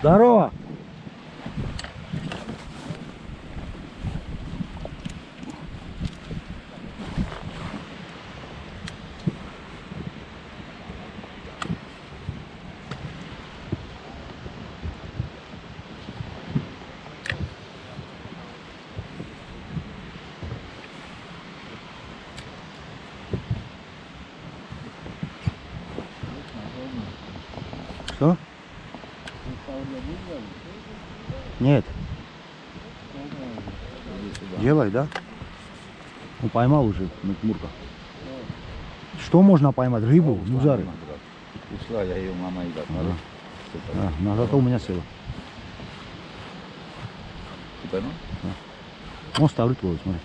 Здорово! Что? Нет. Делай, да? Ну поймал уже Мурка. Что можно поймать? Рыбу? Музары? Ушла, я ее мама и так. Ну зато у меня села. Ты поймал? Он ставит ловит, смотри.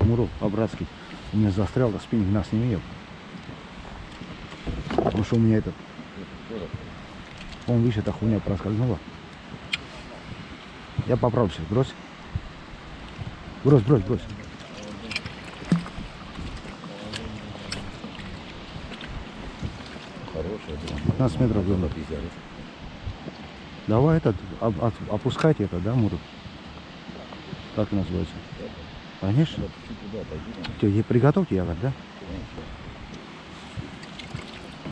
Муров, по-братски. У меня застрял, да спиннинг нас не имел. Потому что у меня этот... Он, видишь, эта хуйня проскользнула. Я поправлю сейчас, брось. Брось, брось, брось. Хорошая, 15 метров глубина. Давай этот, опускайте это, да, Муров? Как называется? Конечно. Приготовьте якорь, да?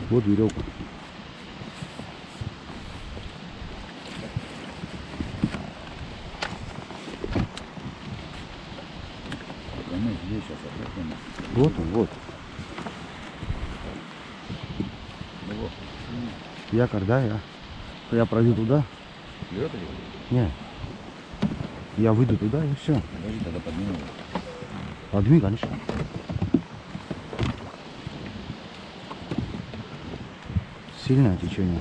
Вот веревка. Вот он, вот. Якорь, да, я пройду туда. Не. Я выйду туда и все. Подожди, тогда подниму. Подними, конечно. Сильное течение.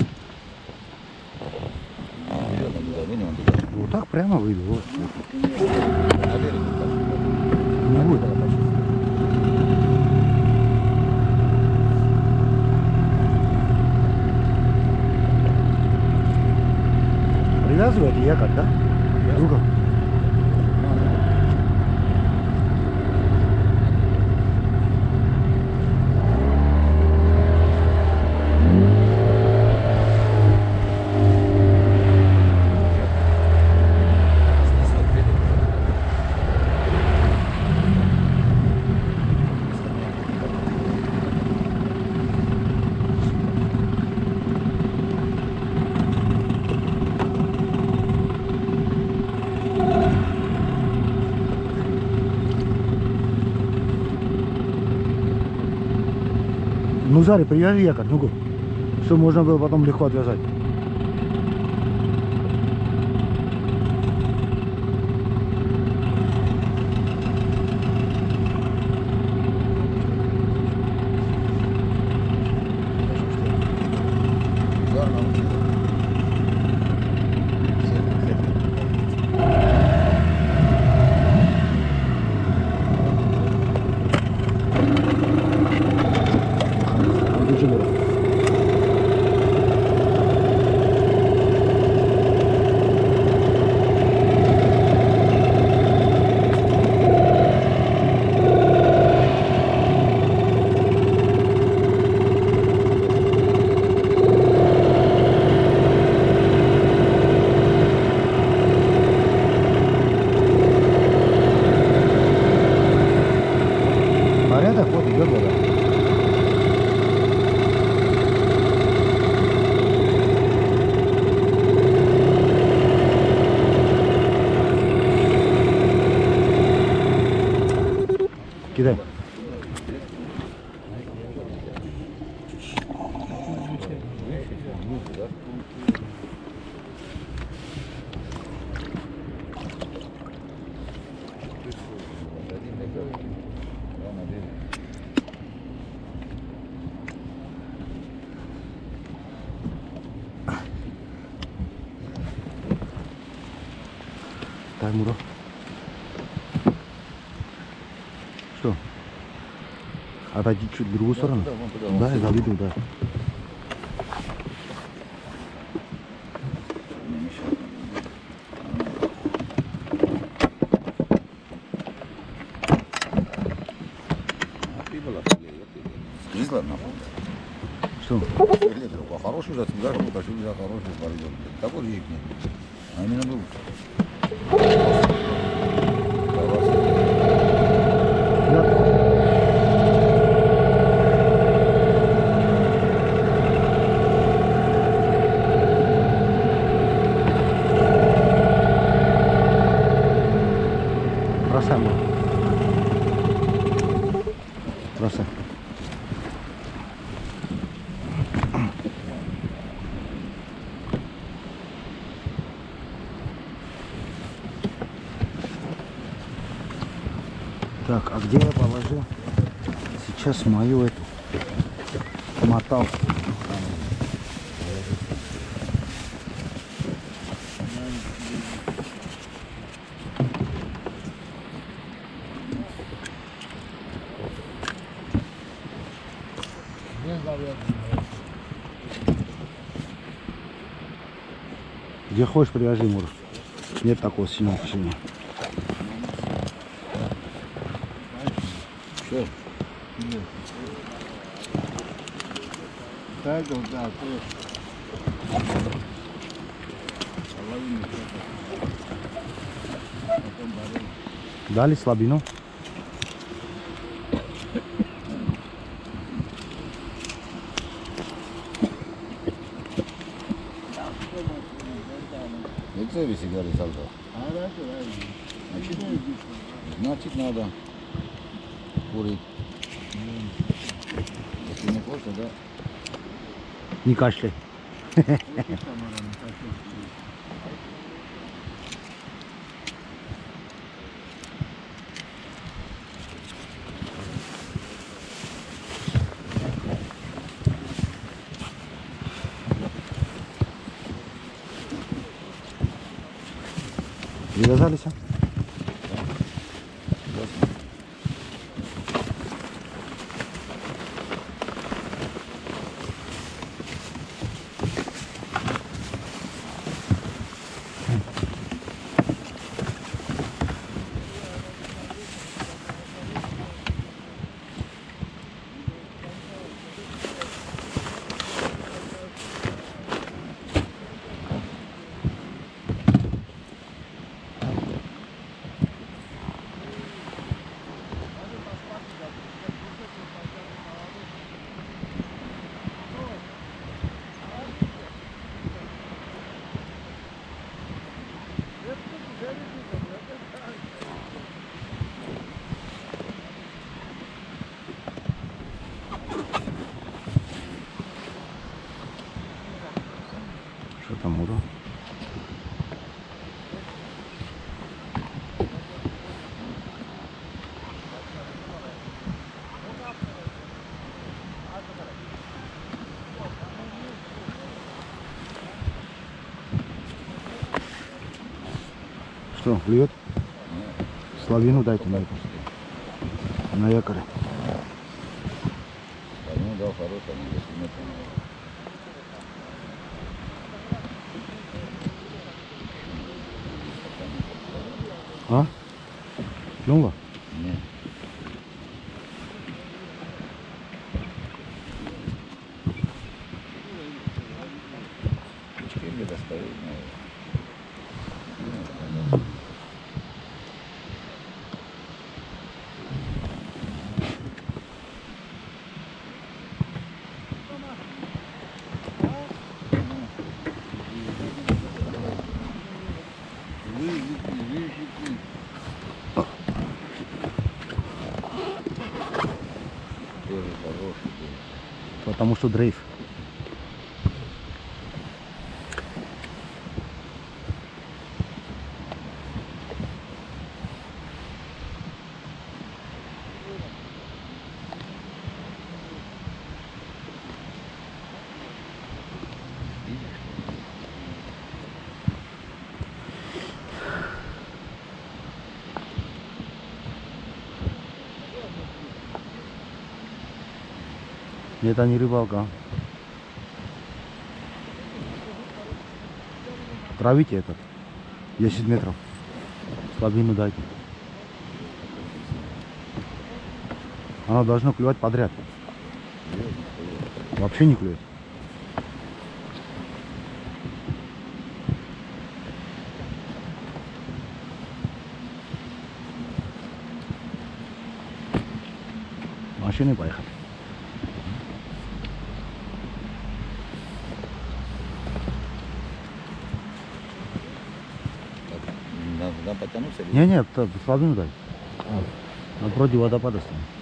Вот так прямо выйду. Вот. Не будет. Привязывает якорь, да? Друга. Ну, Заре, привяжи якорь, ну-ка, чтобы можно было потом легко отвязать. Порядок, вот идет вода. Кидай. Так, Муро. Что? Отойди чуть в другую сторону. Да, я виду, да. Что? А хороший же всегда же утащил, я хороший парень. Такой же их нет. А именно был. Бросай, Мурат. Бросай. Так, а где я положил сейчас мою эту моталку? Где хочешь, привяжи, Мур. Нет такого сильного течения. Все. Так, да, Дали слабину? Лицо висит, говорит, солдат. Значит, надо курить. Если не хочешь, да. Не кашляй. Привязались? А? Что там, Ура? Что, клюет? Славину дайте на это. На якоре. Ну да, хорошая, но если нет, то А? Клюнула? нет. Крючки где-то стоят, наверное. Тоже хороший был. Потому что дрейф. Это не рыбалка. Травите этот. 10 метров. Слабину дайте. Оно должно клевать подряд. Вообще не клюет. машиной поехать. Надо потянуться или... Нет, слабину дай. Напротив водопада стоим.